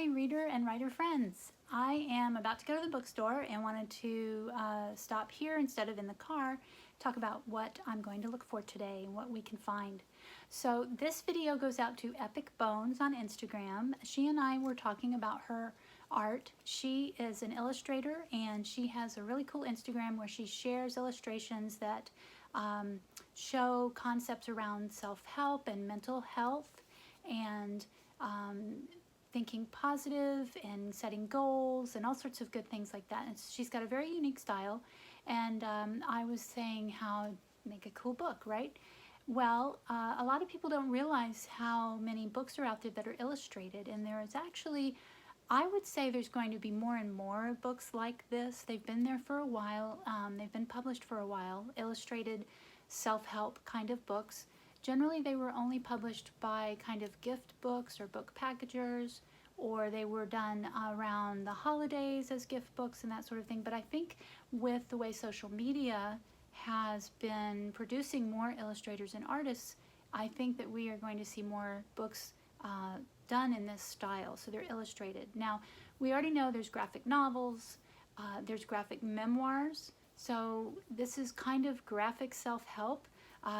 Hi, reader and writer friends. I am about to go to the bookstore and wanted to stop here instead of in the car, talk about what I'm going to look for today and what we can find. So this video goes out to Epic Bones on Instagram. She and I were talking about her art. She is an illustrator and she has a really cool Instagram where she shares illustrations that show concepts around self-help and mental health and thinking positive and setting goals and all sorts of good things like that. And she's got a very unique style. And I was saying how make a cool book, right? Well, a lot of people don't realize how many books are out there that are illustrated, and there is actually, I would say there's going to be more and more books like this. They've been there for a while. They've been published for a while, illustrated self-help kind of books. Generally, they were only published by kind of gift books or book packagers, or they were done around the holidays as gift books and that sort of thing. But I think with the way social media has been producing more illustrators and artists, I think that we are going to see more books done in this style. So they're illustrated. Now, we already know there's graphic novels, there's graphic memoirs. So this is kind of graphic self-help.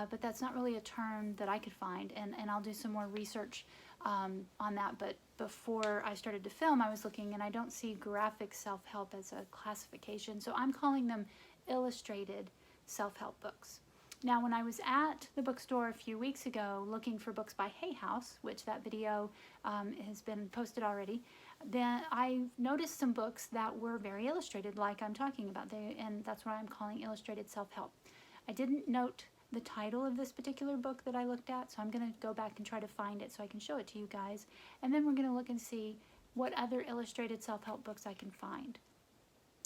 But that's not really a term that I could find, and I'll do some more research on that. But before I started to film, I was looking, and I don't see graphic self-help as a classification, so I'm calling them illustrated self-help books. Now, when I was at the bookstore a few weeks ago looking for books by Hay House, which that video has been posted already, then I noticed some books that were very illustrated, like I'm talking about, and that's what I'm calling illustrated self-help. I didn't note the title of this particular book that I looked at, so I'm going to go back and try to find it so I can show it to you guys, and then we're going to look and see what other illustrated self-help books I can find.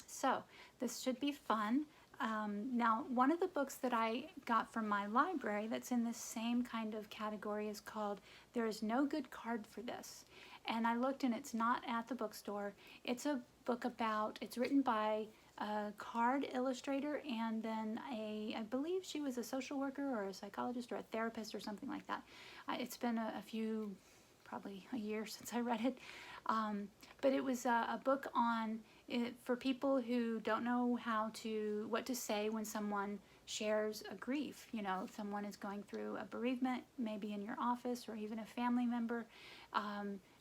So this should be fun. Now, one of the books that I got from my library that's in this same kind of category is called There Is No Good Card for This, and I looked and it's not at the bookstore. It's a book about, it's written by a card illustrator, and then I believe she was a social worker or a psychologist or a therapist or something like that. It's been a few, probably a year since I read it, but it was a book on for people who don't know what to say when someone shares a grief. You know, someone is going through a bereavement, maybe in your office, or even a family member,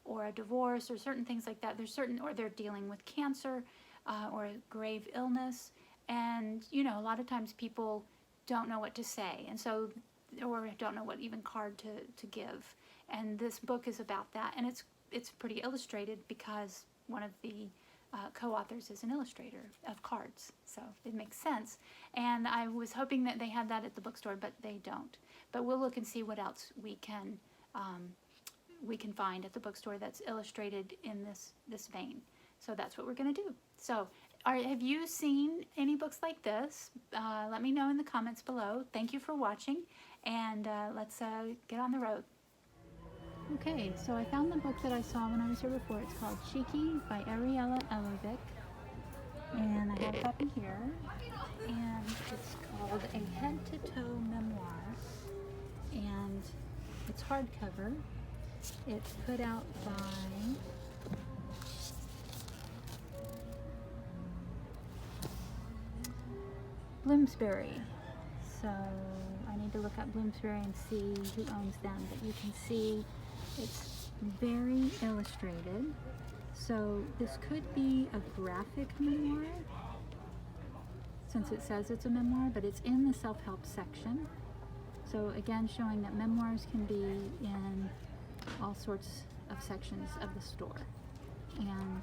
or a divorce, or certain things like that. Or they're dealing with cancer, or a grave illness, and you know, a lot of times people don't know what to say, and so, or don't know what even card to give, and this book is about that, and it's pretty illustrated because one of the co-authors is an illustrator of cards, so it makes sense. And I was hoping that they had that at the bookstore, but they don't. But we'll look and see what else we can find at the bookstore that's illustrated in this vein. So that's what we're going to do. So have you seen any books like this? Let me know in the comments below. Thank you for watching, and let's get on the road. Okay, so I found the book that I saw when I was here before. It's called Cheeky by Ariella Elovic, and I have a copy here, and it's called A Head-to-Toe Memoir, and it's hardcover. It's put out by Bloomsbury. So I need to look up Bloomsbury and see who owns them, but you can see it's very illustrated. So this could be a graphic memoir, since it says it's a memoir, but it's in the self-help section. So again, showing that memoirs can be in all sorts of sections of the store. And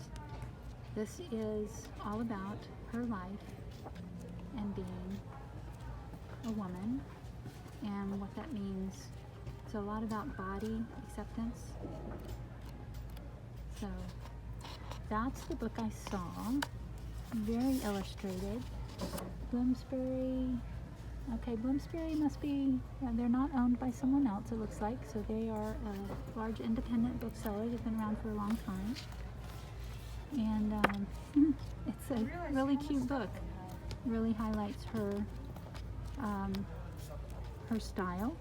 this is all about her life and being a woman and what that means. It's a lot about body acceptance. So that's the book I saw. Very illustrated. Bloomsbury. Okay, Bloomsbury must be, they're not owned by someone else, it looks like, so they are a large independent bookseller. They've been around for a long time. And it's a really cute book. Really highlights her her style.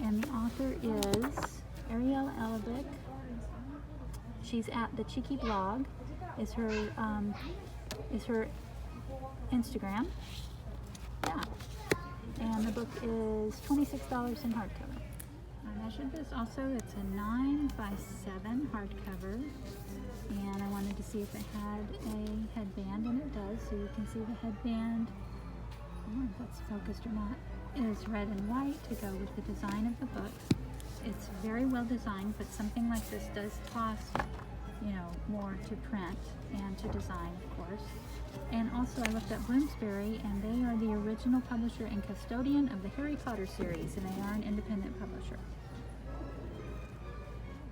And the author is Ariella Elovic. she's at the Cheeky Blog is her Instagram. Yeah, and the book is $26 in hardcover. I measured this also. It's a 9x7 hardcover, and I wanted to see if it had a headband, and it does. So you can see the headband. I don't know if that's focused or not. It is red and white to go with the design of the book. It's very well designed, but something like this does cost, you know, more to print and to design, of course. And also I looked at Bloomsbury, and they are the original publisher and custodian of the Harry Potter series, and they are an independent publisher.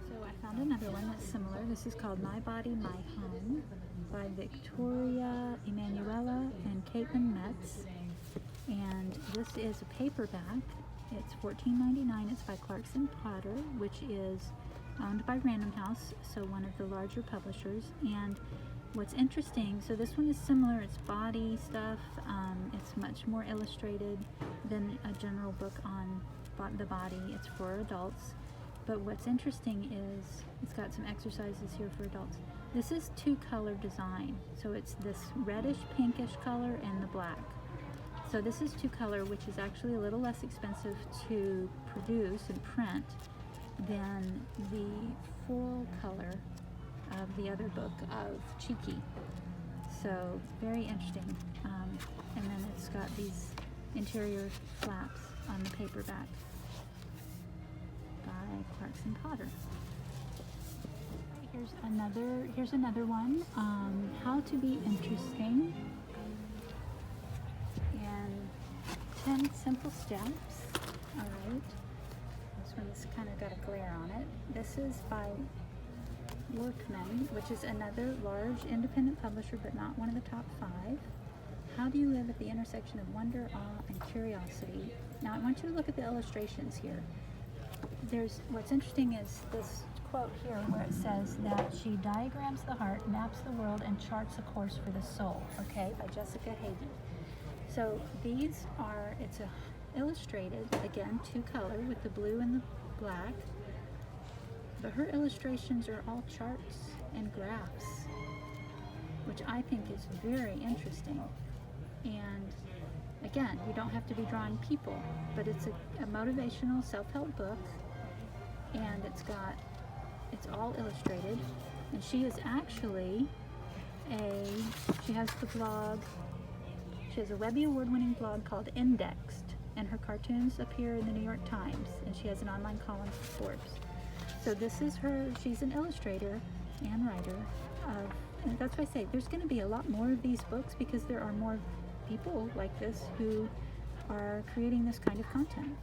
So I found another one that's similar. This is called My Body, My Home by Victoria Emanuela and Caitlin Metz. And this is a paperback. It's $14.99. It's by Clarkson Potter, which is owned by Random House, so one of the larger publishers. And what's interesting, so this one is similar. It's body stuff. It's much more illustrated than a general book on the body. It's for adults. But what's interesting is it's got some exercises here for adults. This is two-color design. So it's this reddish pinkish color and the black. So this is two-color, which is actually a little less expensive to produce and print than the full color of the other book of Cheeky. So very interesting. And then it's got these interior flaps on the paperback by Clarkson Potter. Here's another one. How to Be Interesting. 10 Simple Steps. Alright. This one's kind of got a glare on it. This is by Workman, which is another large independent publisher, but not one of the top 5. How do you live at the intersection of wonder, awe, and curiosity? Now I want you to look at the illustrations here. What's interesting is this quote here where it says that she diagrams the heart, maps the world, and charts a course for the soul. Okay, by Jessica Hagen. So these are, it's illustrated, again, two-color with the blue and the black, but her illustrations are all charts and graphs, which I think is very interesting. And again, you don't have to be drawing people, but it's a motivational self-help book, and it's all illustrated, and she is actually she has the blog. She has a Webby Award-winning blog called Indexed, and her cartoons appear in the New York Times, and she has an online column for Forbes. So this is she's an illustrator and writer and that's why I say there's going to be a lot more of these books, because there are more people like this who are creating this kind of content.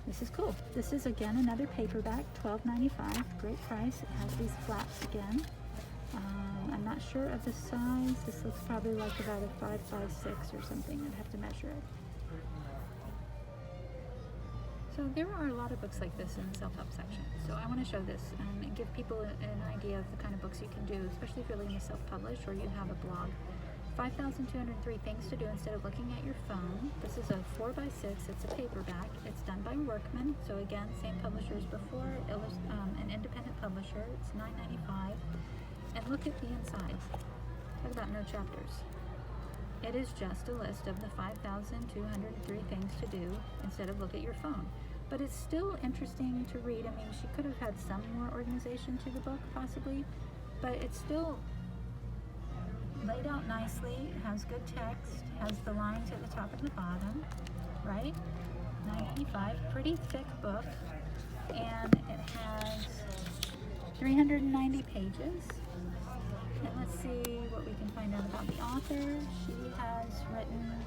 This is cool. This is again another paperback, $12.95, great price. It has these flaps again. I'm not sure of the size. This looks probably like about a 5x6 or something. I'd have to measure it. So there are a lot of books like this in the self-help section. So I want to show this and give people an idea of the kind of books you can do, especially if you're looking to self-publish or you have a blog. 5,203 things to do instead of looking at your phone. This is a 4x6. It's a paperback. It's done by Workman. So again, same publisher as before, an independent publisher. It's $9.95. And look at the inside. Talk about no chapters. It is just a list of the 5,203 things to do instead of look at your phone. But it's still interesting to read. I mean, she could have had some more organization to the book, possibly, but it's still laid out nicely. It has good text, has the lines at the top and the bottom, right? $9.95, pretty thick book, and it has 390 pages. And let's see what we can find out about the author. She has written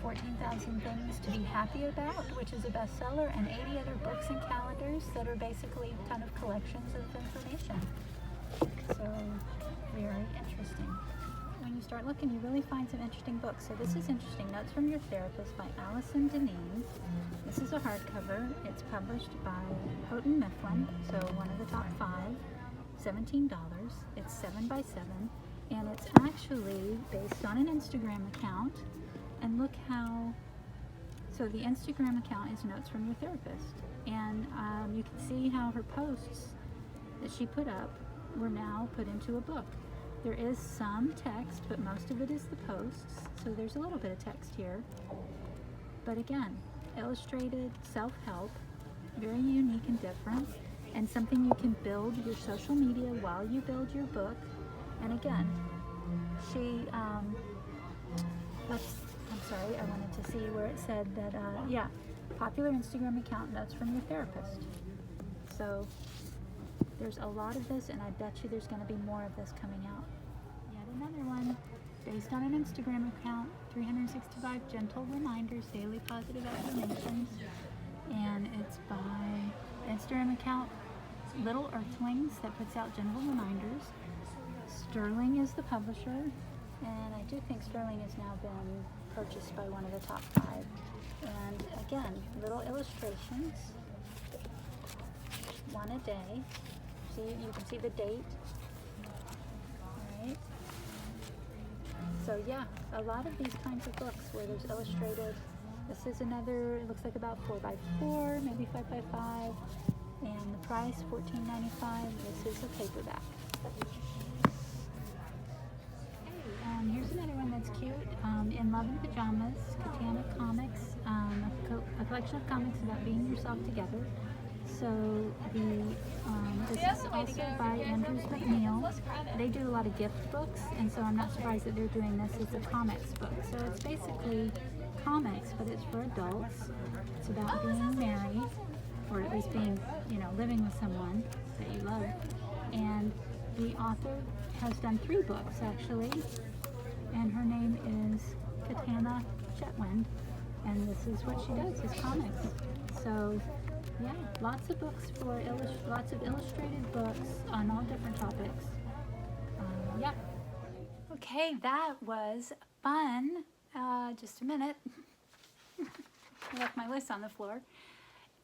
14,000 Things to Be Happy About, which is a bestseller, and 80 other books and calendars that are basically kind of collections of information. So, very interesting. When you start looking, you really find some interesting books. So this is interesting. Notes from Your Therapist by Allison Deneen. This is a hardcover. It's published by Houghton Mifflin, so one of the top 5. $17. It's 7x7, and it's actually based on an Instagram account. And look how, so the Instagram account is Notes from Your Therapist, and you can see how her posts that she put up were now put into a book. There is some text, but most of it is the posts, so there's a little bit of text here. But again, illustrated self-help, very unique and different, and something you can build your social media while you build your book. And again, she, I'm sorry, I wanted to see where it said that, yeah, popular Instagram account, notes from your therapist. So there's a lot of this, and I bet you there's going to be more of this coming out. Yet another one, based on an Instagram account, 365 gentle reminders, daily positive affirmations, and it's by Instagram account Little Earthlings that puts out gentle reminders. Sterling is the publisher, and I do think Sterling has now been purchased by one of the top 5. And again, little illustrations, one a day. See, you can see the date. All right. So yeah, a lot of these kinds of books where there's illustrated. This is another, it looks like about 4x4, maybe 5x5, and the price $14.95. This is a paperback. Here's another one that's cute. In Love and Pajamas, Katana Comics, a collection of comics about being yourself together. So this is also by Andrews McNeil. They do a lot of gift books, and so I'm not surprised that they're doing this as a comics book. So it's basically comics, but it's for adults. It's about being married, or at least being, living with someone that you love. And the author has done 3 books actually, and her name is Katana Chetwynd, and this is what she does, is comics. So yeah, lots of books for lots of illustrated books on all different topics. Yeah. Okay, that was fun. Just a minute. I left my list on the floor.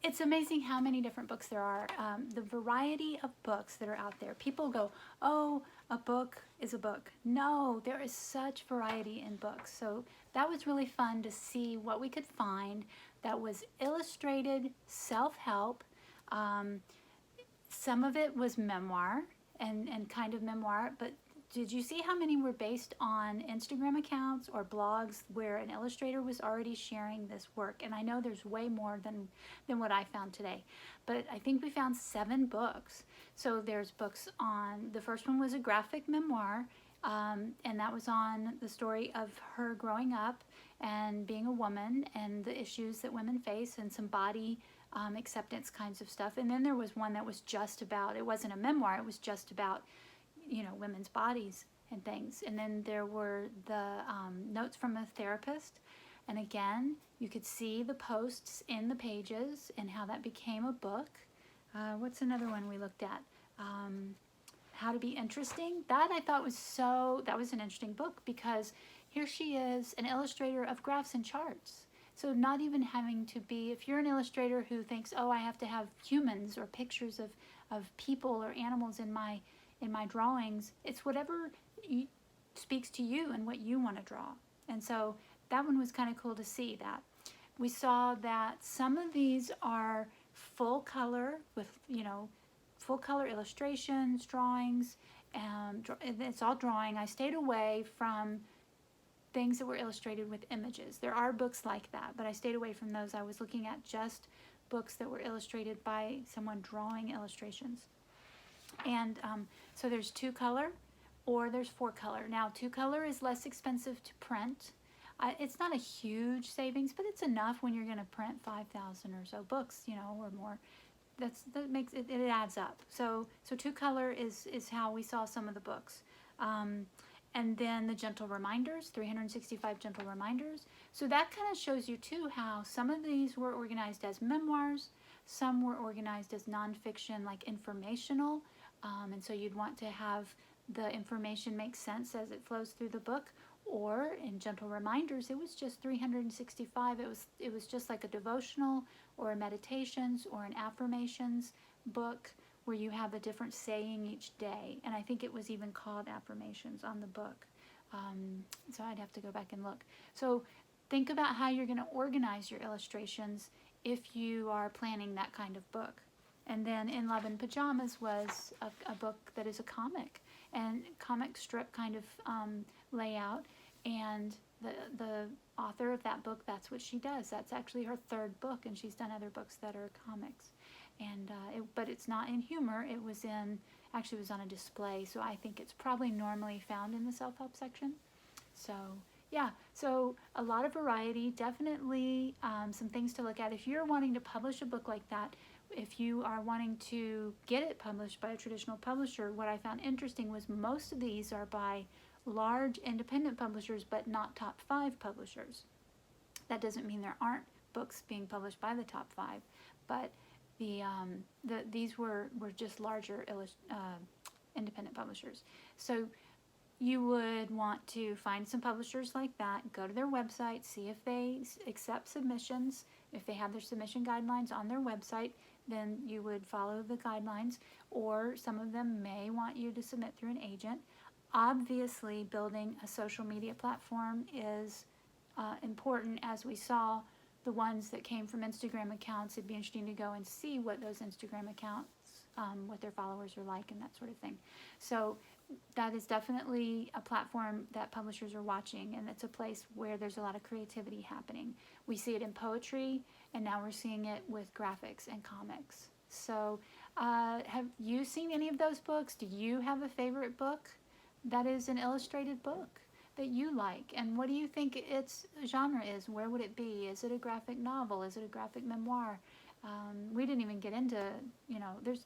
It's amazing how many different books there are. The variety of books that are out there. People go, oh, a book is a book. No, there is such variety in books. So that was really fun to see what we could find that was illustrated self-help. Some of it was memoir and kind of memoir, but did you see how many were based on Instagram accounts or blogs where an illustrator was already sharing this work? And I know there's way more than what I found today, but I think we found 7 books. So there's books on, the first one was a graphic memoir, and that was on the story of her growing up and being a woman and the issues that women face and some body acceptance kinds of stuff. And then there was one that was just about, it wasn't a memoir, it was just about women's bodies and things. And then there were the notes from a therapist. And again, you could see the posts in the pages and how that became a book. What's another one we looked at? How to Be Interesting. That I thought was that was an interesting book because here she is, an illustrator of graphs and charts. So not even having to be, if you're an illustrator who thinks, oh, I have to have humans or pictures of people or animals in my drawings, it's whatever speaks to you and what you want to draw. And so that one was kind of cool to see that. We saw that some of these are full color with, full color illustrations, drawings, and it's all drawing. I stayed away from things that were illustrated with images. There are books like that, but I stayed away from those. I was looking at just books that were illustrated by someone drawing illustrations. And so there's 2 color or there's 4 color. Now 2 color is less expensive to print. It's not a huge savings, but it's enough when you're going to print 5,000 or so books, or more. That makes it adds up. So 2 color is how we saw some of the books. And then the gentle reminders, 365 gentle reminders. So that kind of shows you too how some of these were organized as memoirs, some were organized as nonfiction, like informational. And so you'd want to have the information make sense as it flows through the book. Or in gentle reminders, it was just 365. It was just like a devotional or a meditations or an affirmations book where you have a different saying each day. And I think it was even called affirmations on the book. So I'd have to go back and look. So think about how you're going to organize your illustrations if you are planning that kind of book. And then In Love and Pajamas was a book that is a comic and comic strip kind of layout. And the author of that book, that's what she does. That's actually her third book, and she's done other books that are comics. And but it's not in humor. It was actually it was on a display, so I think it's probably normally found in the self-help section. So yeah, so a lot of variety, definitely some things to look at. If you're wanting to publish a book like that, if you are wanting to get it published by a traditional publisher, what I found interesting was most of these are by large independent publishers, but not top 5 publishers. That doesn't mean there aren't books being published by the top 5, but these were just larger independent publishers. So you would want to find some publishers like that, go to their website, see if they accept submissions. If they have their submission guidelines on their website, then you would follow the guidelines, or some of them may want you to submit through an agent. Obviously, building a social media platform is important. As we saw, the ones that came from Instagram accounts, it'd be interesting to go and see what those Instagram accounts, what their followers are like and that sort of thing. So that is definitely a platform that publishers are watching, and it's a place where there's a lot of creativity happening. We see it in poetry, and now we're seeing it with graphics and comics. So have you seen any of those books? Do you have a favorite book that is an illustrated book that you like? And what do you think its genre is? Where would it be? Is it a graphic novel? Is it a graphic memoir? We didn't even get into,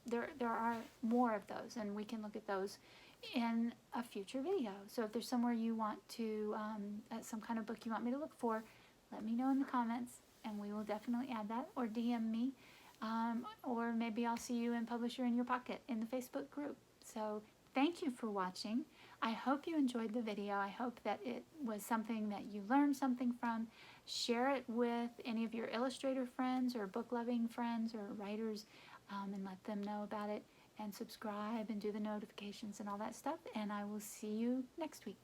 there are more of those, and we can look at those in a future video. So if there's somewhere you want to, some kind of book you want me to look for, let me know in the comments, and we will definitely add that, or DM me, or maybe I'll see you in Publisher in Your Pocket in the Facebook group. So thank you for watching. I hope you enjoyed the video. I hope that it was something that you learned something from. Share it with any of your illustrator friends or book-loving friends or writers, and let them know about it, and subscribe and do the notifications and all that stuff. And I will see you next week.